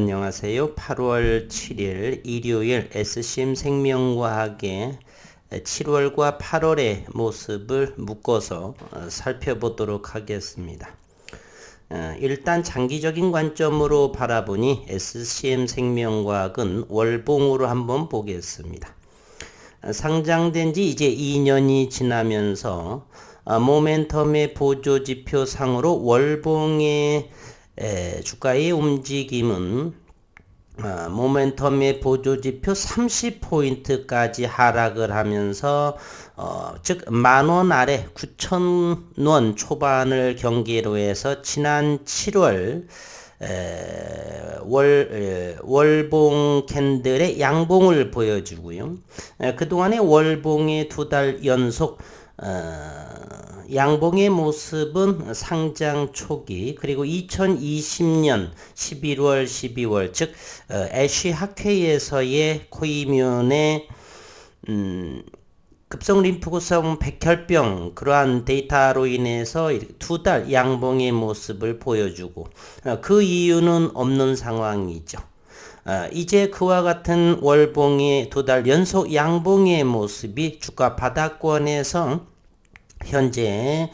안녕하세요. 8월 7일 일요일 SCM 생명과학의 7월과 8월의 모습을 묶어서 살펴보도록 하겠습니다. 일단 장기적인 관점으로 바라보니 SCM 생명과학은 월봉으로 한번 보겠습니다. 상장된 지 이제 2년이 지나면서 모멘텀의 보조지표 상으로 월봉의 주가의 움직임은 모멘텀의 보조지표 30포인트까지 하락을 하면서 즉 만원 아래 9,000원 초반을 경계로 해서 지난 7월 월봉 캔들의 양봉을 보여주고요. 그동안의 월봉의 2달 연속 양봉의 모습은 상장 초기 그리고 2020년 11월 12월 즉 애쉬 학회에서의 코이뮨의 급성 림프 구성 백혈병 그러한 데이터로 인해서 2달 양봉의 모습을 보여주고 그 이유는 없는 상황이죠. 이제 그와 같은 월봉의 2달 연속 양봉의 모습이 주가 바닥권에서 현재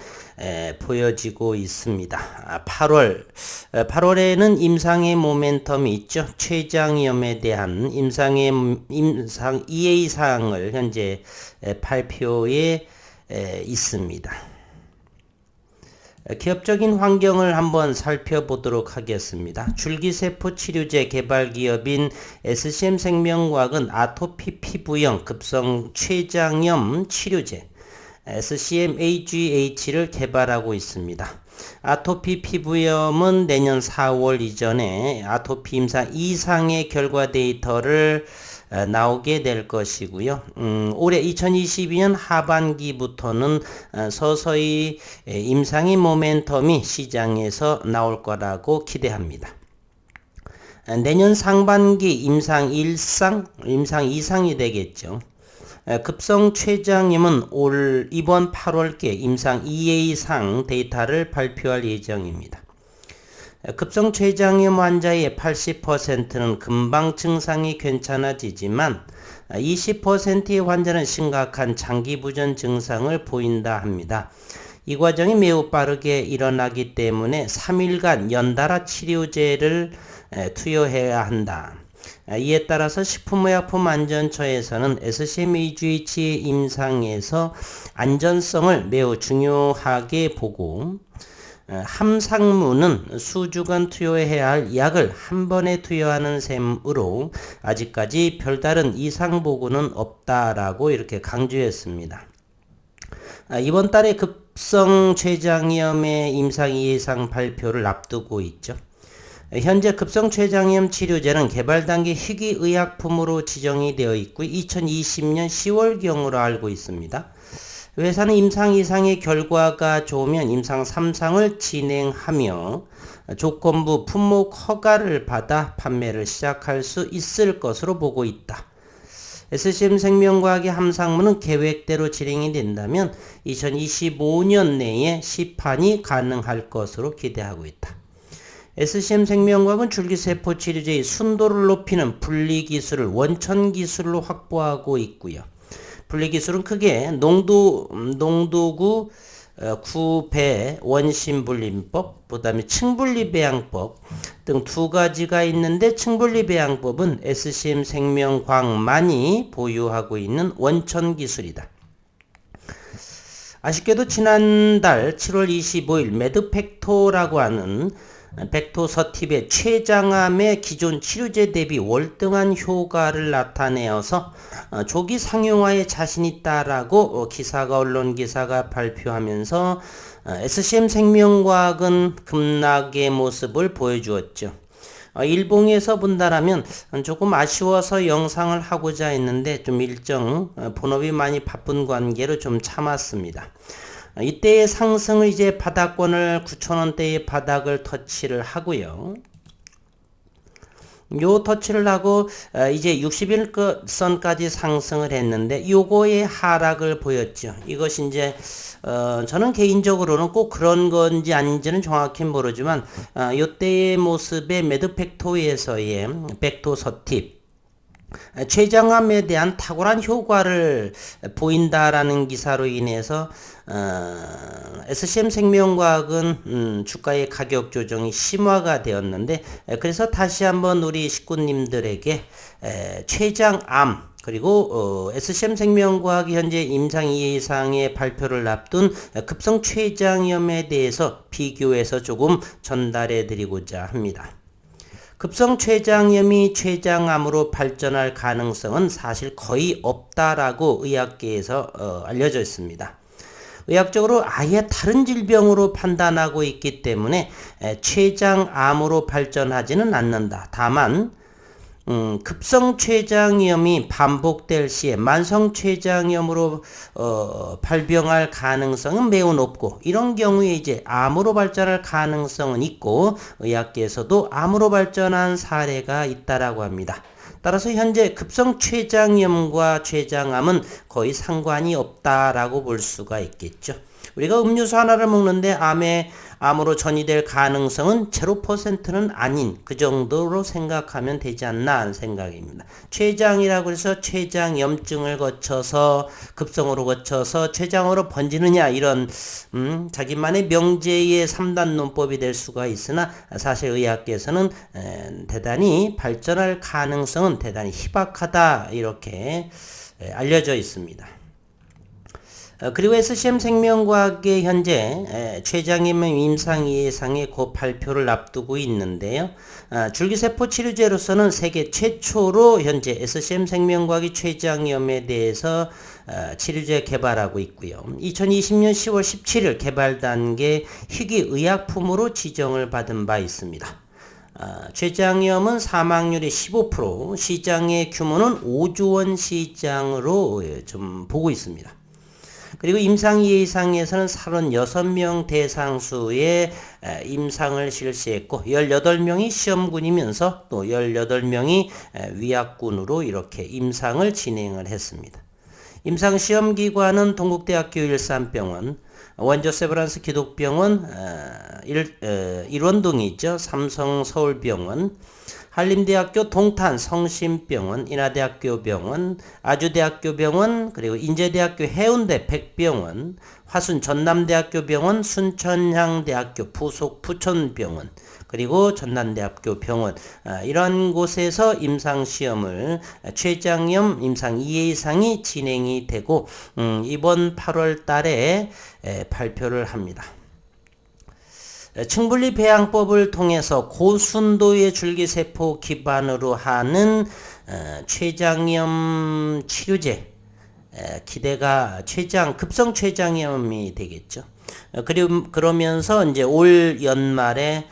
보여지고 있습니다. 8월에는 임상의 모멘텀이 있죠. 최장염에 대한 임상 EA 사항을 현재 발표에 있습니다. 기업적인 환경을 한번 살펴보도록 하겠습니다. 줄기세포 치료제 개발 기업인 SCM 생명과학은 아토피 피부염 급성 췌장염 치료제 SCM-AGH를 개발하고 있습니다. 아토피 피부염은 내년 4월 이전에 아토피 임상 이상의 결과 데이터를 나오게 될 것이고요. 올해 2022년 하반기부터는 서서히 임상의 모멘텀이 시장에서 나올 거라고 기대합니다. 내년 상반기 임상 1상, 임상 2상이 되겠죠. 급성 췌장염은 이번 8월께 임상 2A상 데이터를 발표할 예정입니다. 급성 췌장염 환자의 80%는 금방 증상이 괜찮아지지만 20%의 환자는 심각한 장기부전 증상을 보인다 합니다. 이 과정이 매우 빠르게 일어나기 때문에 3일간 연달아 치료제를 투여해야 한다. 이에 따라서 식품의약품안전처에서는 SCM-AGH 임상에서 안전성을 매우 중요하게 보고 함상무는 수주간 투여해야 할 약을 한 번에 투여하는 셈으로 아직까지 별다른 이상 보고는 없다라고 이렇게 강조했습니다. 이번 달에 급성 췌장염의 임상 예상 발표를 앞두고 있죠. 현재 급성 췌장염 치료제는 개발 단계 희귀의약품으로 지정이 되어 있고 2020년 10월경으로 알고 있습니다. 회사는 임상 2상의 결과가 좋으면 임상 3상을 진행하며 조건부 품목 허가를 받아 판매를 시작할 수 있을 것으로 보고 있다. SCM 생명과학의 함상무는 계획대로 진행이 된다면 2025년 내에 시판이 가능할 것으로 기대하고 있다. SCM 생명과학은 줄기세포 치료제의 순도를 높이는 분리기술을 원천기술로 확보하고 있고요. 분리기술은 크게 농도구 구배 원심분리법, 그 다음에 층분리배양법 등 두 가지가 있는데 층분리배양법은 SCM 생명과학만이 보유하고 있는 원천기술이다. 아쉽게도 지난달 7월 25일 매드팩토라고 하는 벡토서팁의 췌장암의 기존 치료제 대비 월등한 효과를 나타내어서 조기 상용화에 자신 있다라고 언론 기사가 발표하면서 SCM 생명과학은 급락의 모습을 보여주었죠. 일봉에서 본다라면 조금 아쉬워서 영상을 하고자 했는데 좀 일정 본업이 많이 바쁜 관계로 좀 참았습니다. 이때의 상승을 이제 바닥권을 9,000원대의 바닥을 터치를 하고요. 요 터치를 하고 이제 60일선까지 상승을 했는데 요거의 하락을 보였죠. 이것이 이제 저는 개인적으로는 꼭 그런 건지 아닌지는 정확히 모르지만 요때의 모습의 매드팩토에서의 벡터 서팁 최장암에 대한 탁월한 효과를 보인다라는 기사로 인해서 SCM생명과학은 주가의 가격 조정이 심화가 되었는데 그래서 다시 한번 우리 식구님들에게 최장암 그리고 SCM생명과학이 현재 임상 2회 이상의 발표를 앞둔 급성 췌장염에 대해서 비교해서 조금 전달해 드리고자 합니다. 급성 췌장염이 췌장암으로 발전할 가능성은 사실 거의 없다라고 의학계에서 알려져 있습니다. 의학적으로 아예 다른 질병으로 판단하고 있기 때문에 췌장암으로 발전하지는 않는다. 다만 급성 췌장염이 반복될 시에 만성 췌장염으로 발병할 가능성은 매우 높고 이런 경우에 이제 암으로 발전할 가능성은 있고 의학계에서도 암으로 발전한 사례가 있다라고 합니다. 따라서 현재 급성 췌장염과 췌장암은 거의 상관이 없다라고 볼 수가 있겠죠. 우리가 음료수 하나를 먹는데 암으로 전이될 가능성은 0%는 아닌 그 정도로 생각하면 되지 않나 하는 생각입니다. 췌장이라고 해서 췌장염증을 거쳐서 급성으로 거쳐서 췌장으로 번지느냐 이런 자기만의 명제의 3단 논법이 될 수가 있으나 사실 의학계에서는 대단히 발전할 가능성은 대단히 희박하다 이렇게 알려져 있습니다. 그리고 SCM생명과학의 현재 췌장염 임상 2회상의 곧 발표를 앞두고 있는데요. 줄기세포 치료제로서는 세계 최초로 현재 SCM생명과학이 췌장염에 대해서 치료제 개발하고 있고요. 2020년 10월 17일 개발 단계 희귀의약품으로 지정을 받은 바 있습니다. 췌장염은 사망률이 15%, 시장의 규모는 5조 원 시장으로 좀 보고 있습니다. 그리고 임상 2회 이상에서는 36명 대상수의 임상을 실시했고 18명이 시험군이면서 또 18명이 위약군으로 이렇게 임상을 진행을 했습니다. 임상 시험기관은 동국대학교 일산병원, 원조 세브란스 기독병원, 일원동이 있죠. 삼성서울병원, 한림대학교 동탄 성심병원, 인하대학교 병원, 아주대학교 병원, 그리고 인제대학교 해운대 백병원, 화순 전남대학교 병원, 순천향대학교 부속 부천병원, 그리고 전남대학교 병원 이런 곳에서 임상시험을 췌장염 임상 2회 이상이 진행이 되고 이번 8월 달에 발표를 합니다. 층분리 배양법을 통해서 고순도의 줄기세포 기반으로 하는 췌장염 치료제 기대가 급성 췌장염이 되겠죠. 그러면서 이제 올 연말에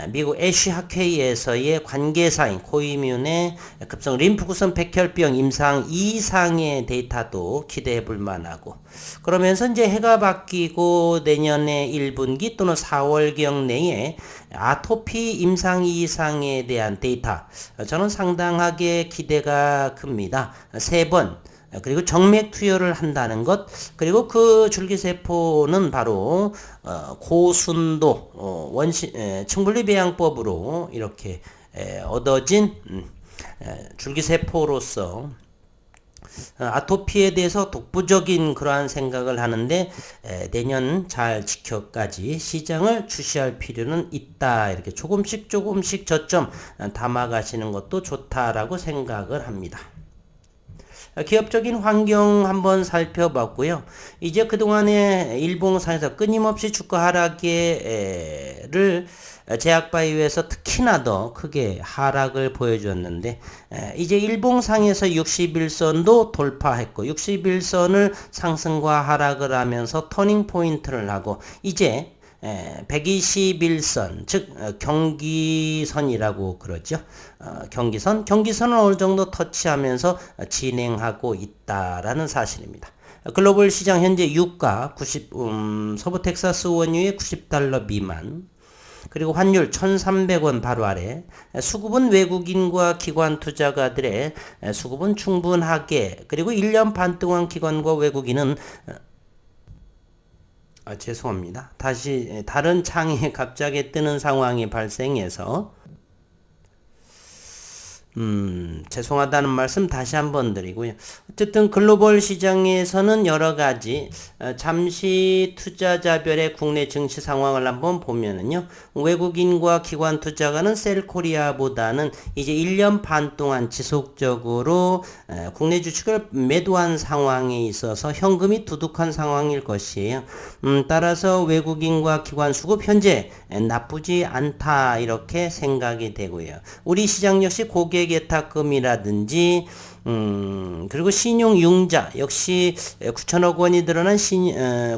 미국 애쉬 학회에서의 관계사인 코이뮨의 급성 림프구성 백혈병 임상 2상의 데이터도 기대해 볼 만하고 그러면서 이제 해가 바뀌고 내년에 1분기 또는 4월경 내에 아토피 임상 2상에 대한 데이터 저는 상당하게 기대가 큽니다. 3번 그리고 정맥 투여를 한다는 것 그리고 그 줄기세포는 바로 고순도 층분리 배양법으로 이렇게 얻어진 줄기세포로서 아토피에 대해서 독보적인 그러한 생각을 하는데 내년 잘 지켜까지 시장을 주시할 필요는 있다. 이렇게 조금씩 저점 담아가시는 것도 좋다라고 생각을 합니다. 기업적인 환경 한번 살펴봤고요. 이제 그동안에 일봉상에서 끊임없이 주가 하락을 제약바이오에서 특히나 더 크게 하락을 보여줬는데 이제 일봉상에서 61선도 돌파했고 61선을 상승과 하락을 하면서 터닝 포인트를 하고 이제 121선 즉 경기선이라고 그러죠. 경기선을 어느 정도 터치하면서 진행하고 있다라는 사실입니다. 글로벌 시장 현재 유가 서부 텍사스 원유의 $90 미만, 그리고 환율 1,300원 바로 아래. 수급은 외국인과 기관 투자가들의 수급은 충분하게, 그리고 1년 반 동안 기관과 외국인은 죄송합니다. 다시 다른 창에 갑자기 뜨는 상황이 발생해서 죄송하다는 말씀 다시 한번 드리고요. 어쨌든 글로벌 시장에서는 여러 가지 잠시 투자자별의 국내 증시 상황을 한번 보면은요. 외국인과 기관 투자가는 셀코리아보다는 이제 1년 반 동안 지속적으로 국내 주식을 매도한 상황에 있어서 현금이 두둑한 상황일 것이에요. 따라서 외국인과 기관 수급 현재 나쁘지 않다 이렇게 생각이 되고요. 우리 시장 역시 고객 예탁금이라든지 그리고 신용융자 역시 9천억 원이 드러난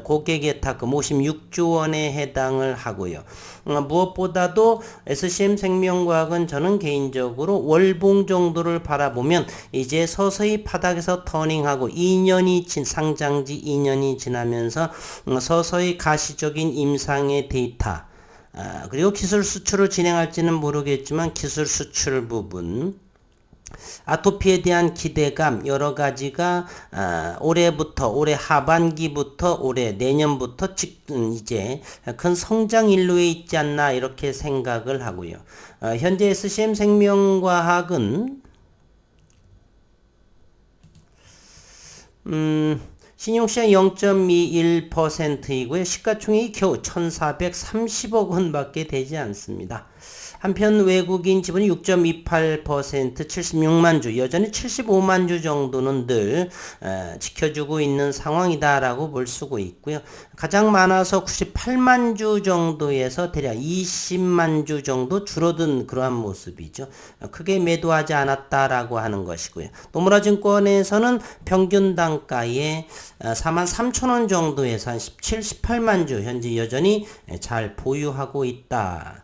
고객 예탁금 56조 원에 해당을 하고요. 무엇보다도 SCM 생명과학은 저는 개인적으로 월봉 정도를 바라보면 이제 서서히 바닥에서 터닝하고 상장지 2년이 지나면서 서서히 가시적인 임상의 데이터, 그리고 기술 수출을 진행할지는 모르겠지만 기술 수출 부분, 아토피에 대한 기대감 여러 가지가 올해 하반기부터 올해 내년부터 이제 큰 성장 일로에 있지 않나 이렇게 생각을 하고요. 현재 SCM 생명과학은 신용시장 0.21%이고요. 시가총액이 겨우 1,430억 원밖에 되지 않습니다. 한편 외국인 지분이 6.28% 76만 주, 여전히 75만 주 정도는 늘 지켜주고 있는 상황이다라고 볼 수가 있고요. 가장 많아서 98만 주 정도에서 대략 20만 주 정도 줄어든 그러한 모습이죠. 크게 매도하지 않았다라고 하는 것이고요. 노무라증권에서는 평균 단가에 43,000원 정도에서 한 17, 18만 주 현재 여전히 잘 보유하고 있다.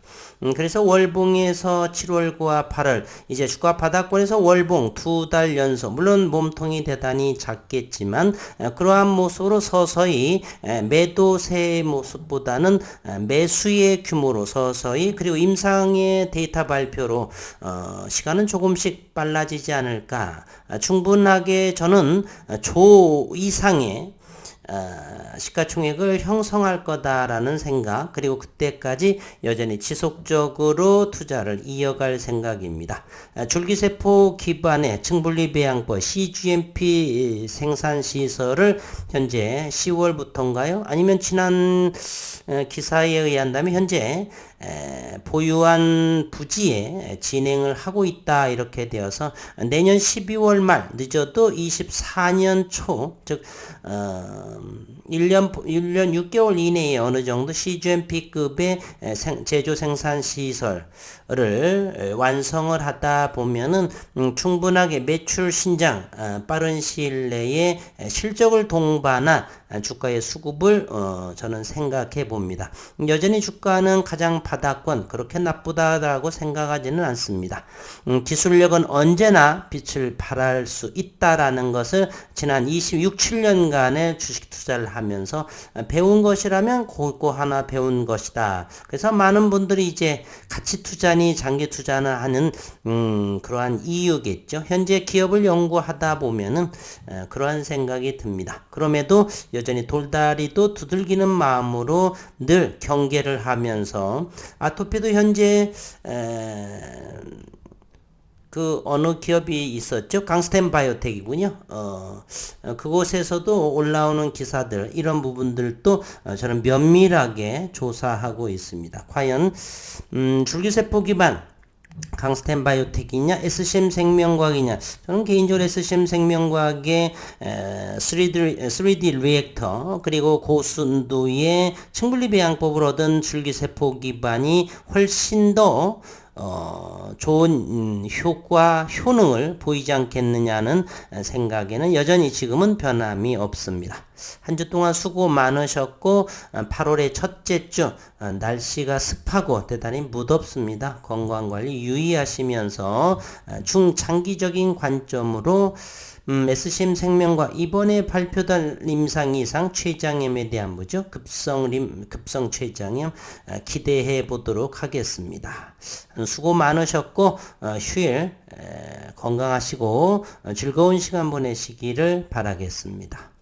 그래서 월봉에서 7월과 8월 이제 주가 바닥권에서 월봉 2달 연속, 물론 몸통이 대단히 작겠지만 그러한 모습으로 서서히 매도세의 모습보다는 매수의 규모로 서서히, 그리고 임상의 데이터 발표로 시간은 조금씩 빨라지지 않을까. 충분하게 저는 조 이상의 시가총액을 형성할 거다라는 생각, 그리고 그때까지 여전히 지속적으로 투자를 이어갈 생각입니다. 줄기세포 기반의 층분리배양법 cGMP 생산시설을 현재 10월부터인가요? 아니면 지난 기사에 의한다면 현재 보유한 부지에 진행을 하고 있다 이렇게 되어서 내년 12월 말 늦어도 24년 초, 즉 1년 6개월 이내에 어느 정도 cGMP급의 제조 생산 시설을 완성을 하다 보면은 충분하게 매출 신장 빠른 시일 내에 실적을 동반한 주가의 수급을 저는 생각해 봅니다. 여전히 주가는 가장 바닥권, 그렇게 나쁘다라고 생각하지는 않습니다. 기술력은 언제나 빛을 발할 수 있다라는 것을 지난 26, 7년간의 주식 투자를 하면서 배운 것이라면 그거 하나 배운 것이다. 그래서 많은 분들이 이제 가치 투자니 장기 투자나 하는 그러한 이유겠죠. 현재 기업을 연구하다 보면은 그러한 생각이 듭니다. 그럼에도 여전히 돌다리도 두들기는 마음으로 늘 경계를 하면서, 아토피도 현재 그 어느 기업이 있었죠? 강스텐 바이오텍이군요. 그곳에서도 올라오는 기사들, 이런 부분들도 저는 면밀하게 조사하고 있습니다. 과연 줄기세포 기반 강스텐 바이오텍이냐 SCM 생명과학이냐, 저는 개인적으로 SCM 생명과학의 3D 리액터 그리고 고순도의 층분리 배양법을 얻은 줄기세포 기반이 훨씬 더 좋은 효능을 보이지 않겠느냐는 생각에는 여전히 지금은 변함이 없습니다. 한 주 동안 수고 많으셨고 8월의 첫째 주 날씨가 습하고 대단히 무덥습니다. 건강관리 유의하시면서 중장기적인 관점으로 SCM 생명과 이번에 발표될 임상 이상 췌장염에 대한 뭐죠? 급성 췌장염 기대해 보도록 하겠습니다. 수고 많으셨고 휴일 건강하시고 즐거운 시간 보내시기를 바라겠습니다.